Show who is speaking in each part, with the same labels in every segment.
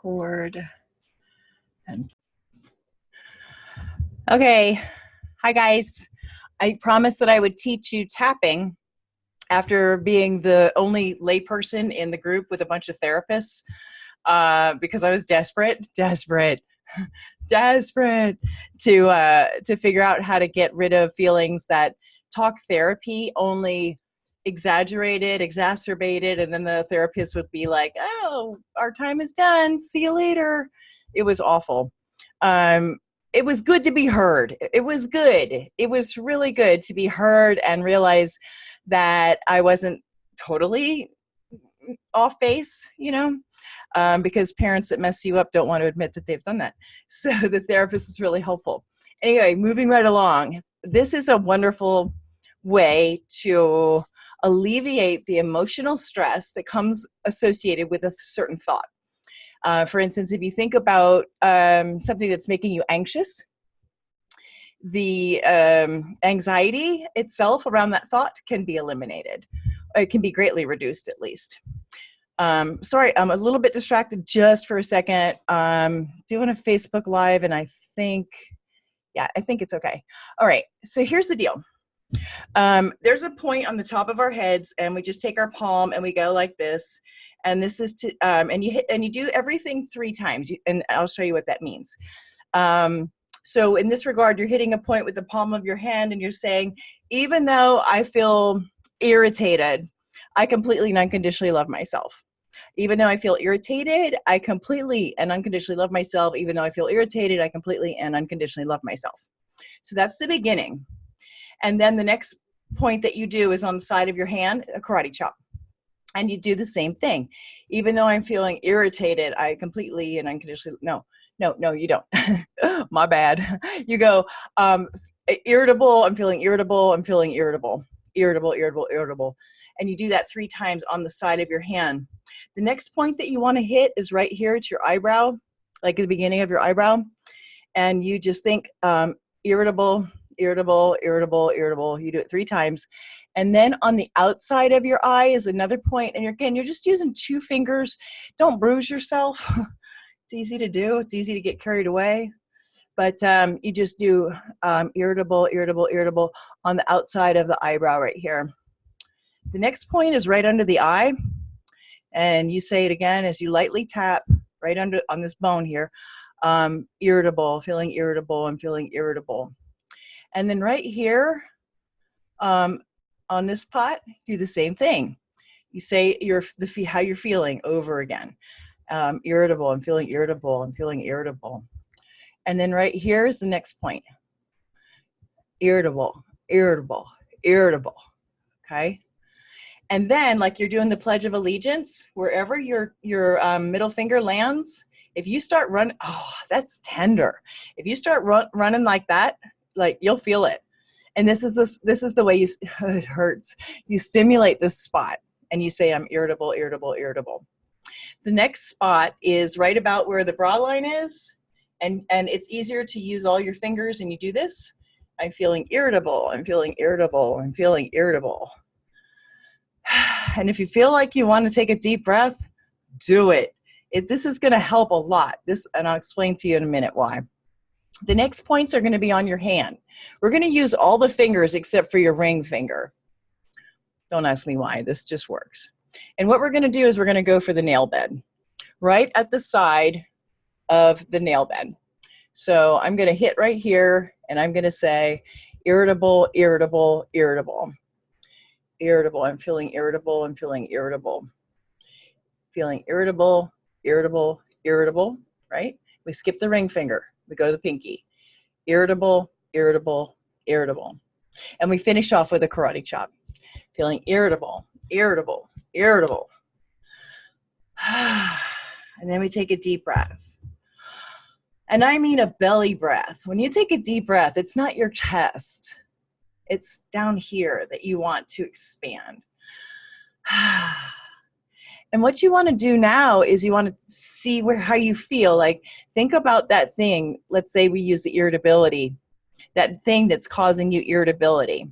Speaker 1: record. And okay, hi guys. I promised that I would teach you tapping after being the only layperson in the group with a bunch of therapists because I was desperate to figure out how to get rid of feelings that talk therapy only exaggerated, exacerbated, and then the therapist would be like, oh, our time is done, see you later. It was awful. It was good to be heard. It was good. It was really good to be heard and realize that I wasn't totally off base, you know, because parents that mess you up don't want to admit that they've done that. So the therapist is really helpful. Anyway, moving right along, this is a wonderful way to alleviate the emotional stress that comes associated with a certain thought. For instance, if you think about something that's making you anxious, the anxiety itself around that thought can be eliminated. It can be greatly reduced, at least. Sorry, I'm a little bit distracted just for a second. Doing a Facebook Live, and I think it's okay. All right, so here's the deal. There's a point on the top of our heads, and we just take our palm and we go like this. And this is to, and you do everything 3 times, and I'll show you what that means. So in this regard, you're hitting a point with the palm of your hand, and you're saying, even though I feel irritated, I completely and unconditionally love myself. Even though I feel irritated, I completely and unconditionally love myself. Even though I feel irritated, I completely and unconditionally love myself. So that's the beginning. And then the next point that you do is on the side of your hand, a karate chop. And you do the same thing. Even though I'm feeling irritated, I completely and unconditionally, no, you don't. My bad. You go, irritable, I'm feeling irritable, I'm feeling irritable. Irritable. And you do that 3 times on the side of your hand. The next point that you want to hit is right here at your eyebrow, like at the beginning of your eyebrow. And you just think irritable. You do it 3 times. And then on the outside of your eye is another point. And again, you're just using 2 fingers. Don't bruise yourself. It's easy to do. It's easy to get carried away. But you just do irritable on the outside of the eyebrow right here. The next point is right under the eye. And you say it again as you lightly tap right under on this bone here. Irritable, feeling irritable, I'm feeling irritable. And then right here on this pot, do the same thing. You say how you're feeling over again. Irritable, I'm feeling irritable, I'm feeling irritable. And then right here is the next point. Irritable. Okay? And then, like you're doing the Pledge of Allegiance, wherever your middle finger lands, if you start running, oh, that's tender. If you start running like that, like you'll feel it. And this is the way it hurts. You stimulate this spot and you say, I'm irritable. The next spot is right about where the bra line is. And it's easier to use all your fingers, and you do this. I'm feeling irritable. I'm feeling irritable. And if you feel like you want to take a deep breath, do it. This is going to help a lot. And I'll explain to you in a minute why. The next points are going to be on your hand. We're going to use all the fingers except for your ring finger. Don't ask me why. This just works. And what we're going to do is we're going to go for the nail bed, right at the side of the nail bed. So I'm going to hit right here, and I'm going to say irritable. I'm feeling irritable. Feeling irritable, right? We skip the ring finger. We go to the pinky. Irritable. And we finish off with a karate chop. Feeling irritable. And then we take a deep breath. And I mean a belly breath. When you take a deep breath, it's not your chest. It's down here that you want to expand. And what you want to do now is you want to see how you feel. Like, think about that thing. Let's say we use the irritability, that thing that's causing you irritability.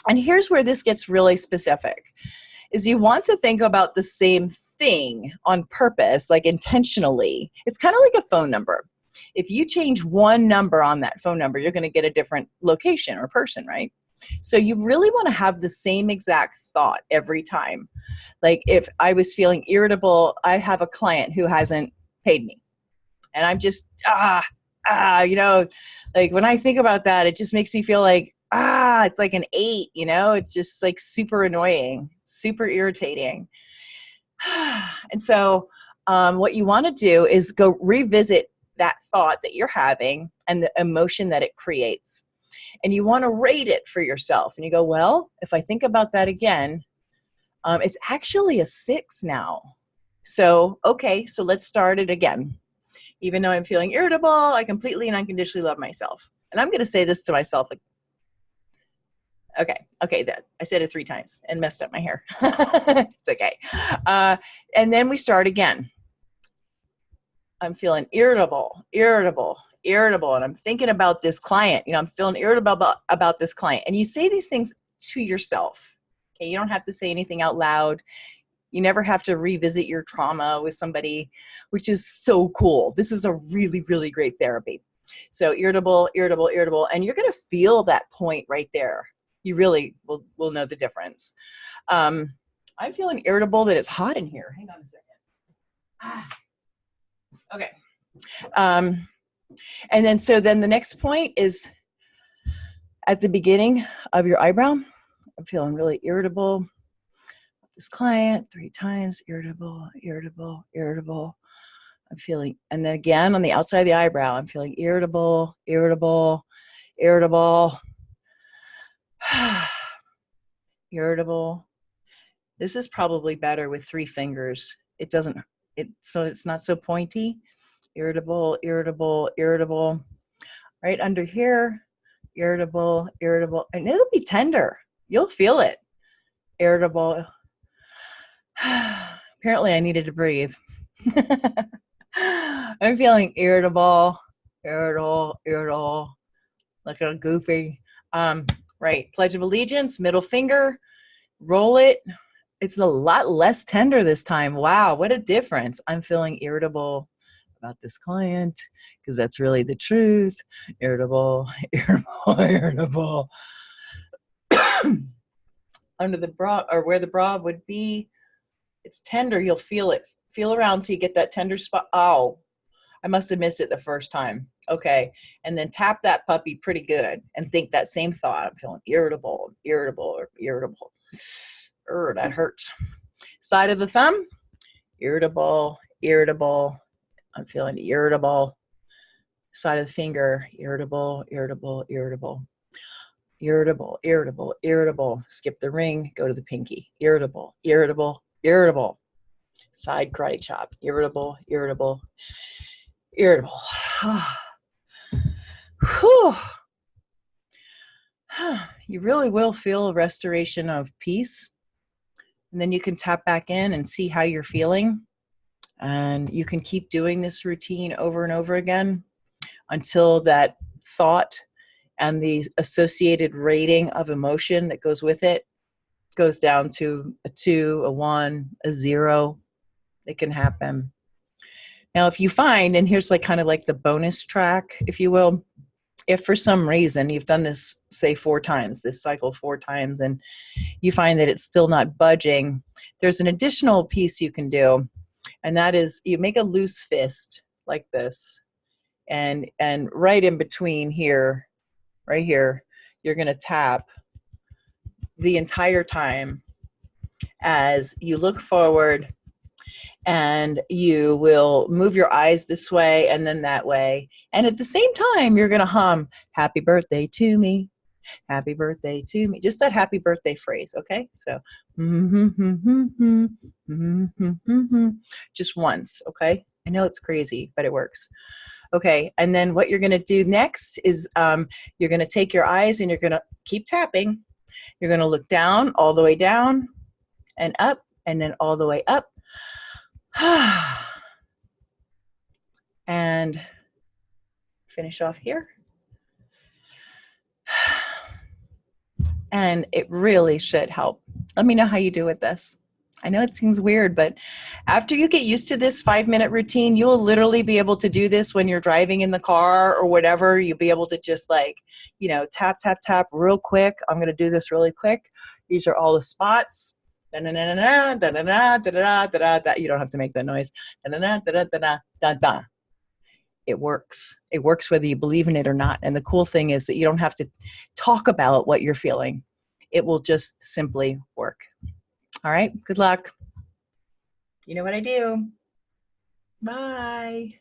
Speaker 1: And here's where this gets really specific, is you want to think about the same thing on purpose, like intentionally, it's kind of like a phone number. If you change one number on that phone number, you're going to get a different location or person, right? So you really want to have the same exact thought every time. Like if I was feeling irritable, I have a client who hasn't paid me, and I'm just, you know, like when I think about that, it just makes me feel like, it's like an 8, you know, it's just like super annoying, super irritating. And so what you want to do is go revisit that thought that you're having and the emotion that it creates. And you want to rate it for yourself. And you go, well, if I think about that again, it's actually a 6 now. So, okay, so let's start it again. Even though I'm feeling irritable, I completely and unconditionally love myself. And I'm going to say this to myself. Okay, that I said it 3 times and messed up my hair. It's okay. And then we start again. I'm feeling irritable, and I'm thinking about this client. You know, I'm feeling irritable about this client. And you say these things to yourself. Okay, you don't have to say anything out loud. You never have to revisit your trauma with somebody, which is so cool. This is a really, really great therapy. So irritable, and you're going to feel that point right there. You really will know the difference. I'm feeling irritable that it's hot in here. Hang on a second. Okay. And then, so then the next point is at the beginning of your eyebrow. I'm feeling really irritable. This client 3 times, irritable. I'm feeling, and then again on the outside of the eyebrow, I'm feeling irritable. Irritable. This is probably better with 3 fingers. So it's not so pointy. Irritable. Right under here, irritable, and it'll be tender. You'll feel it. Irritable. Apparently I needed to breathe. I'm feeling irritable, like a goofy. Right, Pledge of Allegiance, middle finger, roll it. It's a lot less tender this time. Wow, what a difference. I'm feeling irritable about this client because that's really the truth. Irritable. Under the bra, or where the bra would be, it's tender. You'll feel it. Feel around till you get that tender spot. Oh, I must have missed it the first time. Okay. And then tap that puppy pretty good and think that same thought. I'm feeling irritable. That hurts. Side of the thumb, irritable. I'm feeling irritable. Side of the finger, irritable. Skip the ring, go to the pinky. Irritable. Side karate chop. Irritable. Whew. You really will feel a restoration of peace. And then you can tap back in and see how you're feeling. And you can keep doing this routine over and over again until that thought and the associated rating of emotion that goes with it goes down to a 2, a 1, a 0. It can happen. Now, if you find, and here's like kind of like the bonus track, if you will, if for some reason you've done this, say 4 times, this cycle 4 times, and you find that it's still not budging, there's an additional piece you can do, and that is you make a loose fist like this, and right in between here, right here, you're going to tap the entire time as you look forward, and you will move your eyes this way and then that way. And at the same time, you're going to hum, happy birthday to me, happy birthday to me. Just that happy birthday phrase, okay? So, just once, okay? I know it's crazy, but it works. Okay, and then what you're going to do next is you're going to take your eyes and you're going to keep tapping. You're going to look down, all the way down, and up, and then all the way up. And finish off here. And it really should help. Let me know how you do with this. I know it seems weird, but after you get used to this 5-minute routine, you'll literally be able to do this when you're driving in the car or whatever. You'll be able to just like, you know, tap, tap, tap real quick. I'm going to do this really quick. These are all the spots. Da-na-na-na-na, da-na-na, da-da-da, da-da, da. You don't have to make that noise. Da-na-na, da-da, da-da, da-da. It works. It works whether you believe in it or not. And the cool thing is that you don't have to talk about what you're feeling. It will just simply work. All right. Good luck. You know what I do. Bye.